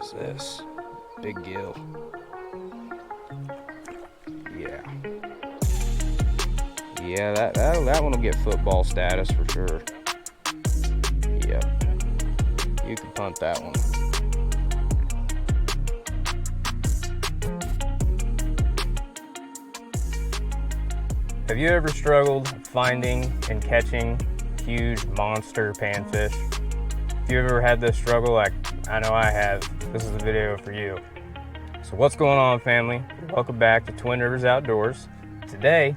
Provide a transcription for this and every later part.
is this? Big gill. Yeah. Yeah, that one will get football status for sure. Yep. You can punt that one. Have you ever struggled finding and catching huge monster panfish? If you've ever had this struggle, like I know I have, this is the video for you. So what's going on, family? Welcome back to Twin Rivers Outdoors. Today,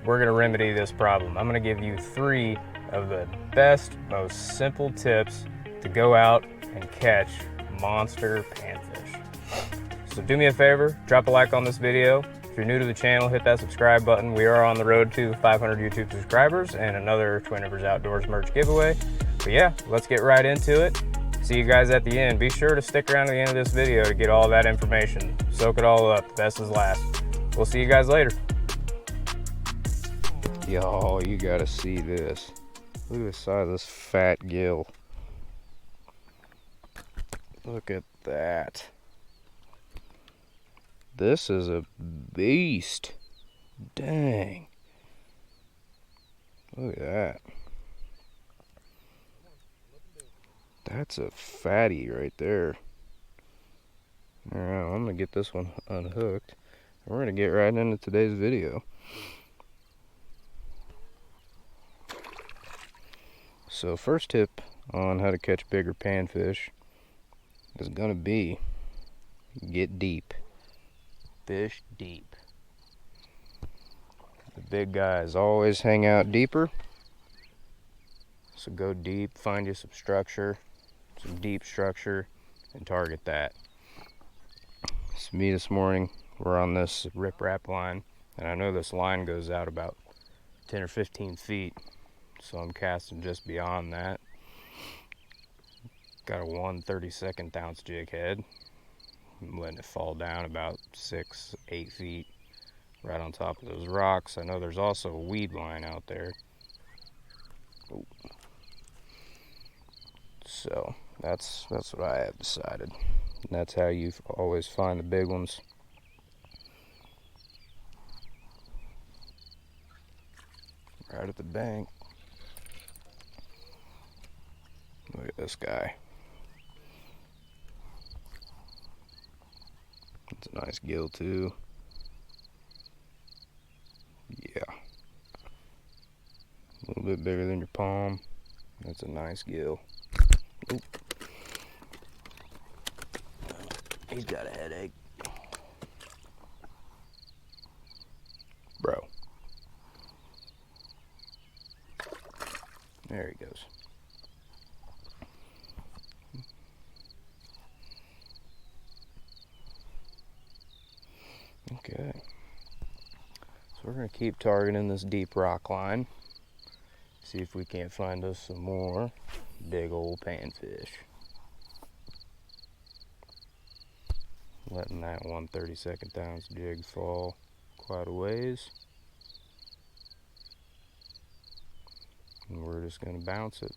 we're gonna remedy this problem. I'm gonna give you 3 of the best, most simple tips to go out and catch monster panfish. So do me a favor, drop a like on this video. If you're new to the channel, hit that subscribe button. We are on the road to 500 YouTube subscribers and another Twin Rivers Outdoors merch giveaway. But yeah, let's get right into it. See you guys at the end. Be sure to stick around to the end of this video to get all that information. Soak it all up. The best is last. We'll see you guys later. Y'all, you gotta see this. Look at the size of this fat gill. Look at that. This is a beast. Dang. Look at that. That's a fatty right there. Alright, I'm gonna get this one unhooked. We're gonna get right into today's video. So first tip on how to catch bigger panfish is gonna be get deep. Fish deep. The big guys always hang out deeper. So go deep, find you some structure, some deep structure, and target that. It's me this morning. We're on this riprap line, and I know this line goes out about 10 or 15 feet, so I'm casting just beyond that. Got a 1/32 ounce jig head. I'm letting it fall down about 6-8 feet right on top of those rocks. I know there's also a weed line out there. Ooh. So that's what I have decided. And that's how you always find the big ones. Right at the bank. Look at this guy. It's a nice gill too. Yeah. A little bit bigger than your palm. That's a nice gill. Oop. He's got a headache. Bro. There he goes. Okay. So we're going to keep targeting this deep rock line. See if we can't find us some more big old panfish. Letting that 1/32 ounce jig fall quite a ways. And we're just going to bounce it.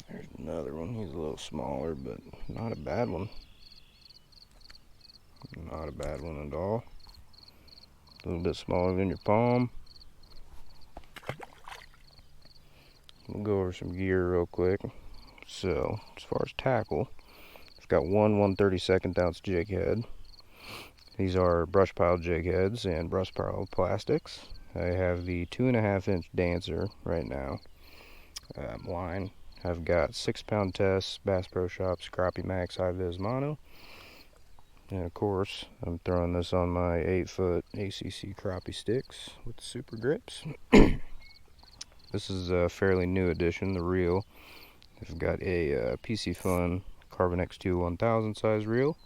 There's another one. He's a little smaller, but not a bad one. Not a bad one at all. A little bit smaller than your palm. We'll go over some gear real quick. So, as far as tackle, it's got one 1/32 ounce jig head. These are Brushpile jig heads and Brushpile plastics. I have the 2.5 inch dancer right now. Line. I've got 6-pound tests, Bass Pro Shops, Crappie Max High Vis Mono. And of course, I'm throwing this on my 8-foot ACC crappie sticks with super grips. This is a fairly new addition, the reel. I've got a PC Fun Carbon X2 1000 size reel.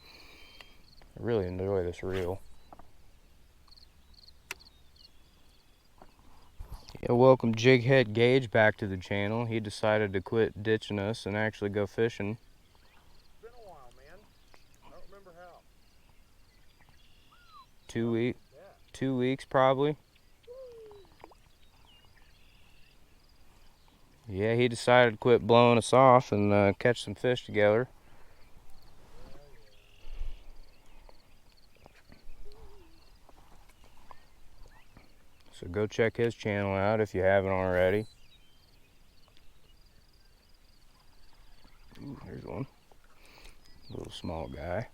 I really enjoy this reel. Yeah, welcome Jighead Gage back to the channel. He decided to quit ditching us and actually go fishing. It's been a while, man. I don't remember how. 2 weeks. Yeah. 2 weeks probably. Yeah, he decided to quit blowing us off and catch some fish together. So go check his channel out if you haven't already. Ooh, there's one. Little small guy.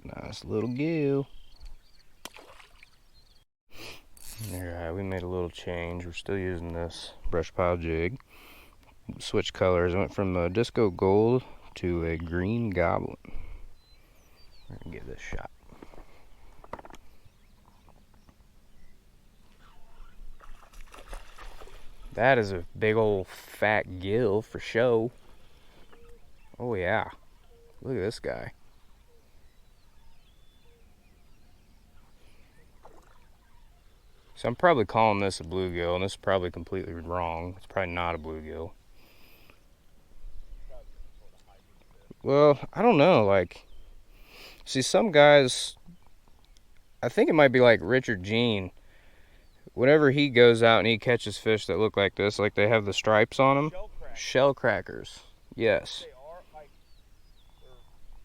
Nice little gill. Alright, we made a little change. We're still using this Brushpile jig. Switch colors. I went from a disco gold to a green goblin. We're gonna give this a shot. That is a big old fat gill for show. Oh yeah. Look at this guy. So I'm probably calling this a bluegill, and this is probably completely wrong. It's probably not a bluegill. Well, I don't know, like, see some guys, I think it might be like Richard Jean. Whenever he goes out and he catches fish that look like this, like they have the stripes on them. Shellcrackers. Yes. They are they're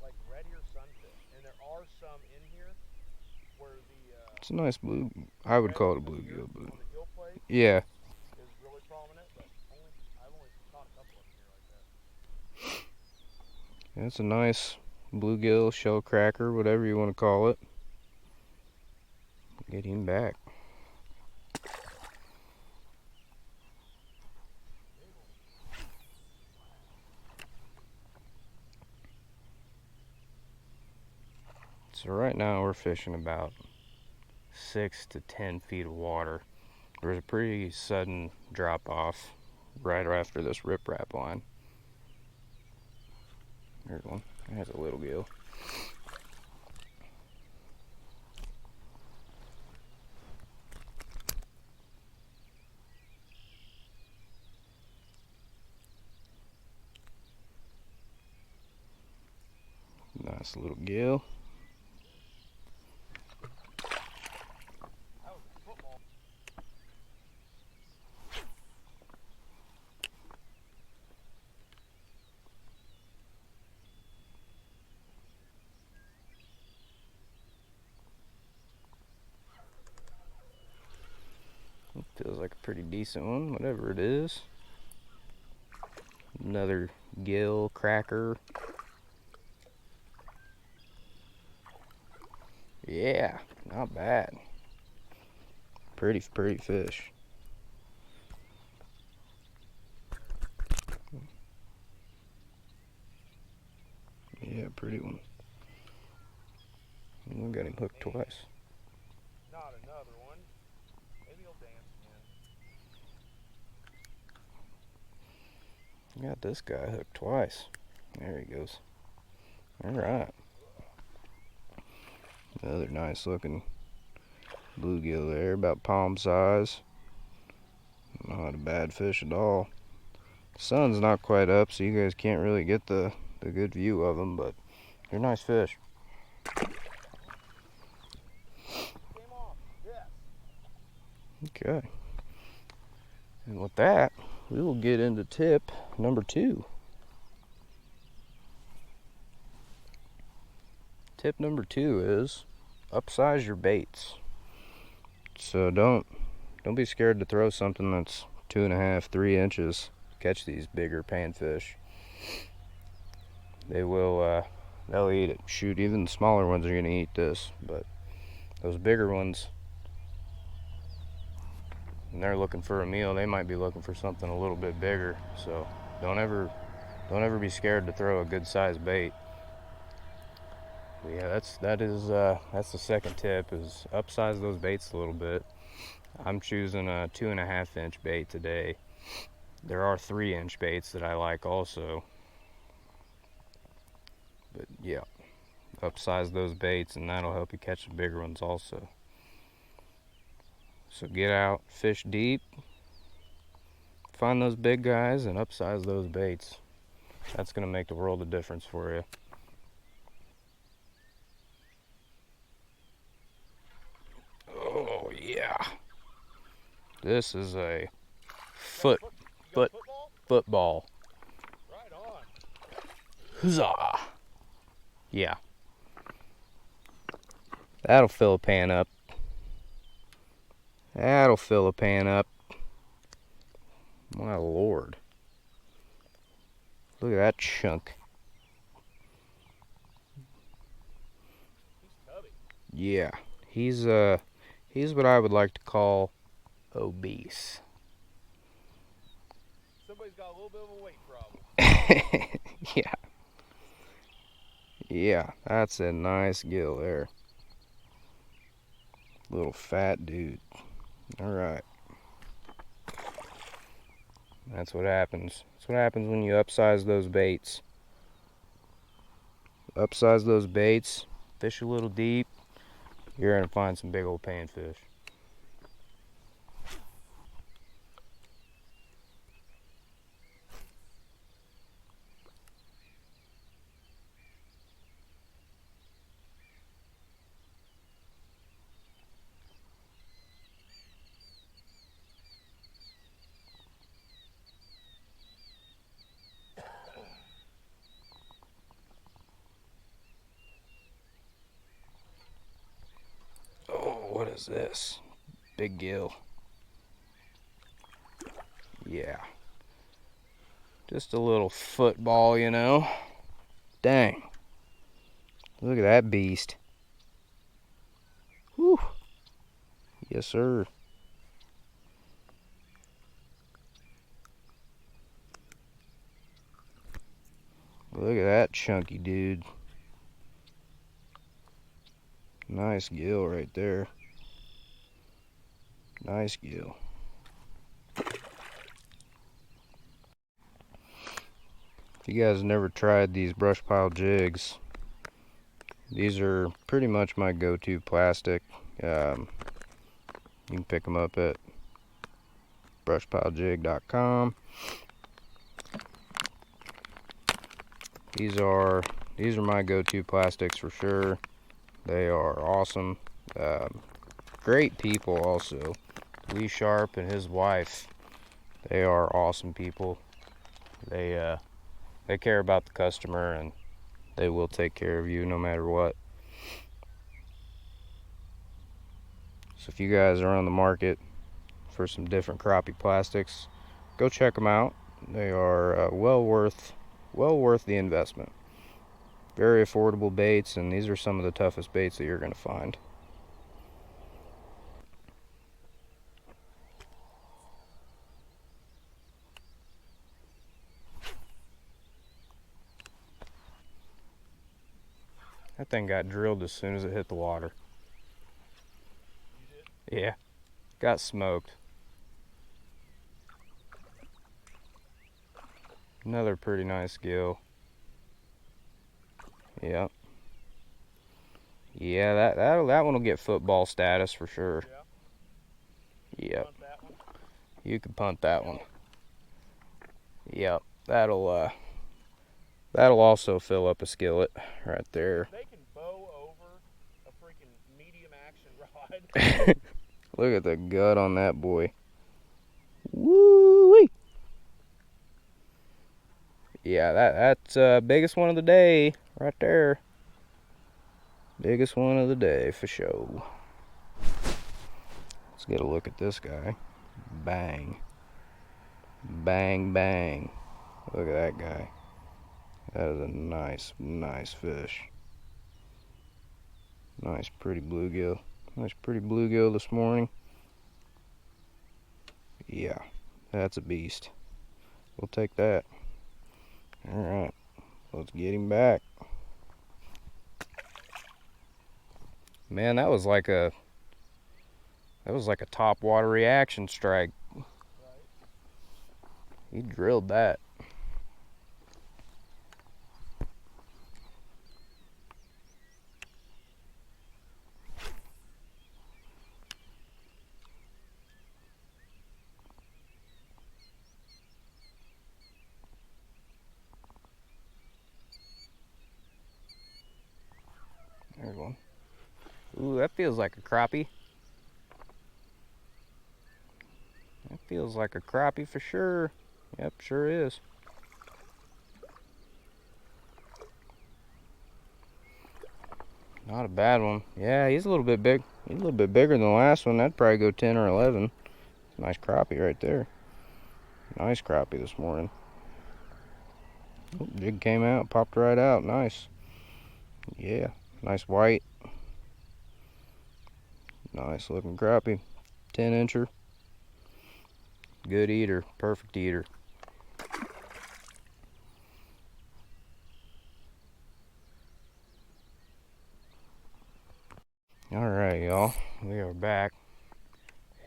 like red ear sunfish, and there are some in here where the It's a nice blue. I would call it a bluegill, but on the gill plate yeah. is really prominent, but I've only caught a couple of them here like that. It's a nice bluegill, shellcracker, whatever you want to call it. Get him back. So right now we're fishing about 6 to 10 feet of water. There's a pretty sudden drop off right after this riprap line. There's one. That's a little gill. Nice little gill. Feels like a pretty decent one, whatever it is. Another gill cracker. Yeah, not bad. Pretty fish. Yeah, pretty one. We got him hooked twice. Not another one. Maybe he'll dance again. Got this guy hooked twice. There he goes. Alright. Another nice looking bluegill there, about palm size. Not a bad fish at all. The sun's not quite up, so you guys can't really get the good view of them, but they're nice fish. Okay. And with that, we will get into tip number 2. Tip number 2 is upsize your baits. So don't be scared to throw something that's 2.5, 3 inches. Catch these bigger panfish. They will, they'll eat it. Shoot, even the smaller ones are gonna eat this, but those bigger ones, when they're looking for a meal, they might be looking for something a little bit bigger. So don't ever be scared to throw a good sized bait. But yeah, that's the second tip, is upsize those baits a little bit. I'm choosing a 2.5-inch bait today. There are 3-inch baits that I like also. But yeah, upsize those baits and that'll help you catch the bigger ones also. So get out, fish deep, find those big guys and upsize those baits. That's going to make the world of difference for you. Oh yeah. This is a football. Right on. Huzzah. Yeah. That'll fill a pan up. That'll fill a pan up. My lord. Look at that chunk. He's tubby. Yeah. He's what I would like to call obese. Somebody's got a little bit of a weight problem. Yeah. Yeah, that's a nice gill there. Little fat dude. Alright. That's what happens. That's what happens when you upsize those baits. Upsize those baits, fish a little deep, you're going to find some big old panfish. Oh, what is this? Big gill. Yeah. Just a little football, you know. Dang. Look at that beast. Whew. Yes, sir. Look at that chunky dude. Nice gill right there. Nice gill. If you guys never tried these Brushpile jigs, these are pretty much my go-to plastic. You can pick them up at brushpilegig.com. These are my go-to plastics for sure. They are awesome. Great people also. Lee Sharp and his wife, they are awesome people. They care about the customer and they will take care of you no matter what. So if you guys are on the market for some different crappie plastics, go check them out. They are well worth the investment. Very affordable baits, and these are some of the toughest baits that you're going to find. That thing got drilled as soon as it hit the water. You did? Yeah, got smoked. Another pretty nice gill. Yep. Yeah, that one will get football status for sure. Yeah. Yep. Punt that one. You can punt that one. Yep. That'll also fill up a skillet right there. They can bow over a freaking medium action rod. Look at the gut on that boy. Woo-wee. Yeah, that's biggest one of the day right there. Biggest one of the day for sure. Let's get a look at this guy. Bang. Bang, bang. Look at that guy. That is a nice fish. Nice pretty bluegill. Nice pretty bluegill this morning. Yeah, that's a beast. We'll take that. Alright, let's get him back. Man, that was like a That was like a top water reaction strike. Right. He drilled that. There's one. Ooh, that feels like a crappie. That feels like a crappie for sure. Yep, sure is. Not a bad one. Yeah, he's a little bit big. He's a little bit bigger than the last one. That'd probably go 10 or 11. Nice crappie right there. Nice crappie this morning. Oh, jig came out, popped right out. Nice. Yeah, nice white. Nice looking crappie. 10-incher. Good eater. Perfect eater. Alright, y'all. We are back.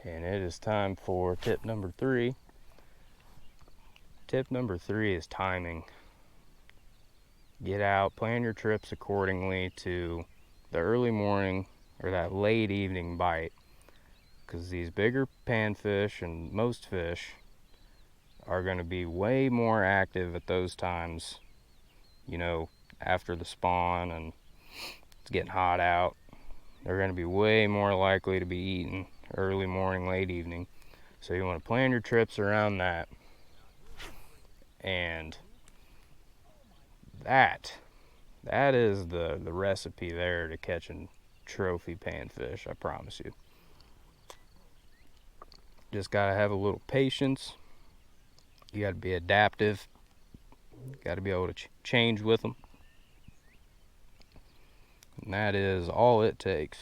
And it is time for tip number 3. Tip number 3 is timing. Get out, plan your trips accordingly to the early morning or that late evening bite. Because these bigger panfish and most fish are going to be way more active at those times, you know, after the spawn and it's getting hot out. They're going to be way more likely to be eaten early morning, late evening. So you want to plan your trips around that. And that is the recipe there to catching trophy panfish, I promise you. Just got to have a little patience. You got to be adaptive. You got to be able to change with them. And that is all it takes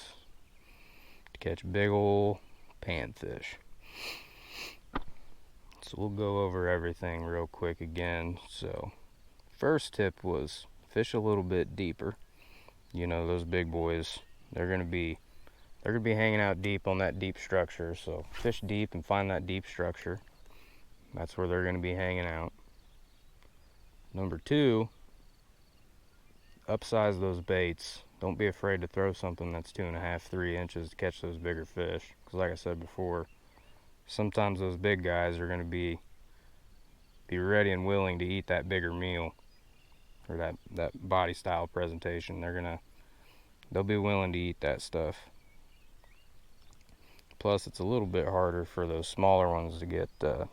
to catch big ol' panfish. So we'll go over everything real quick again. So first tip was fish a little bit deeper. You know, those big boys, they're gonna be hanging out deep on that deep structure. So fish deep and find that deep structure. That's where they're gonna be hanging out. Number 2, upsize those baits. Don't be afraid to throw something that's 2.5, 3 inches to catch those bigger fish. Because like I said before, sometimes those big guys are going to be ready and willing to eat that bigger meal or that body style presentation. They'll be willing to eat that stuff. Plus, it's a little bit harder for those smaller ones to get that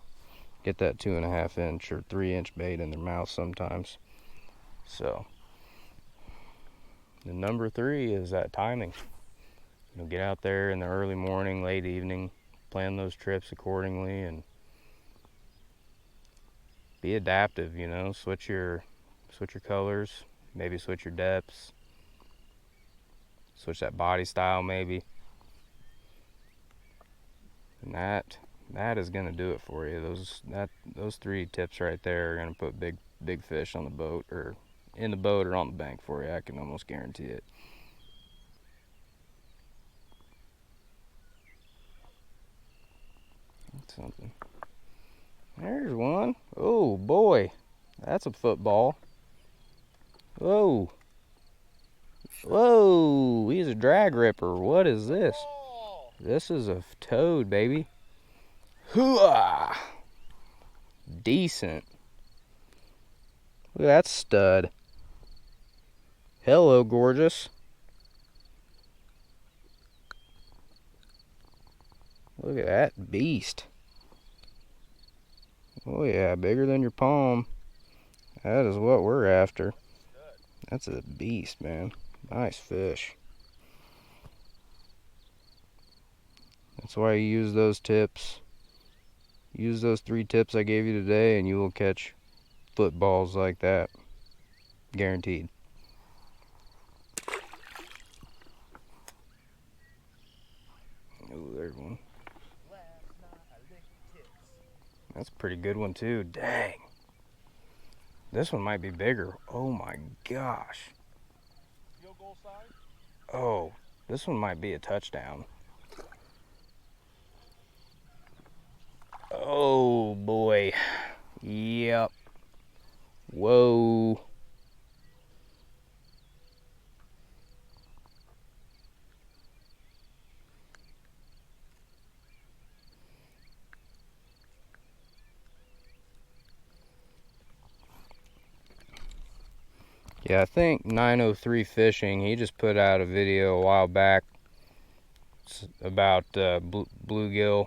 2.5 inch or 3 inch bait in their mouth sometimes. So. And number 3 is that timing. You know, get out there in the early morning, late evening, plan those trips accordingly, and be adaptive. You know, switch your colors, maybe switch your depths, switch that body style maybe, and that is gonna do it for you. Those 3 tips right there are gonna put big fish on the boat or in the boat or on the bank for you. I can almost guarantee it. That's something. There's one. Oh boy, that's a football. Whoa. Whoa, he's a drag ripper. What is this? This is a toad, baby. Hooah! Decent. Look at that stud. Hello, gorgeous. Look at that beast. Oh yeah, bigger than your palm. That is what we're after. That's a beast, man. Nice fish. That's why you use those tips. Use those 3 tips I gave you today and you will catch footballs like that. Guaranteed. Oh, there's one. That's a pretty good one too. Dang. This one might be bigger. Oh my gosh. Field goal size? Oh, this one might be a touchdown. Oh boy. Yep. Whoa. Yeah, I think 903 Fishing, he just put out a video a while back about bluegill,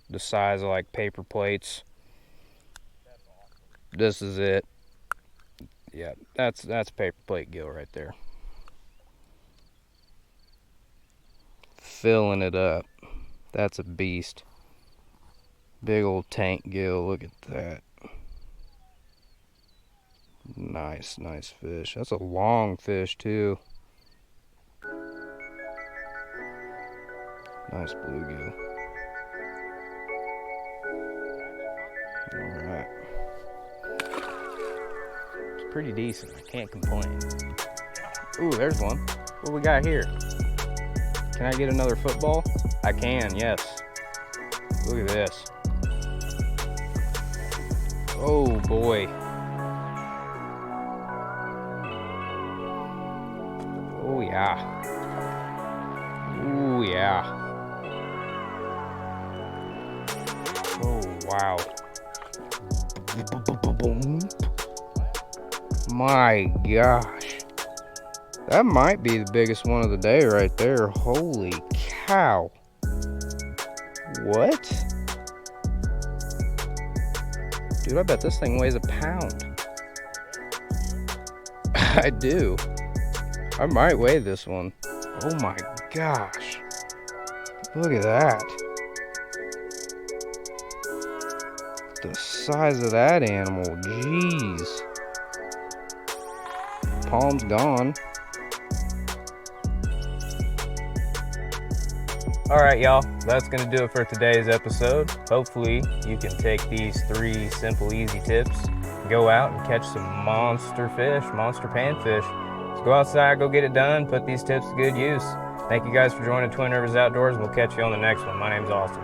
the size of like paper plates. That's awesome. This is it. Yeah, that's paper plate gill right there. Filling it up. That's a beast. Big old tank gill, look at that. Nice, nice fish. That's a long fish too. Nice bluegill. Alright. It's pretty decent, I can't complain. Ooh, there's one. What we got here? Can I get another football? I can, yes. Look at this. Oh boy. Oh yeah. Oh yeah. Oh wow. My gosh. That might be the biggest one of the day right there. Holy cow. What? Dude, I bet this thing weighs a pound. I do. I might weigh this one. Oh my gosh. Look at that. The size of that animal. Jeez. Palm's gone. Alright y'all, that's going to do it for today's episode. Hopefully you can take these 3 simple, easy tips, go out and catch some monster fish, monster panfish. So go outside, go get it done, put these tips to good use. Thank you guys for joining Twin Rivers Outdoors, and we'll catch you on the next one. My name's Austin.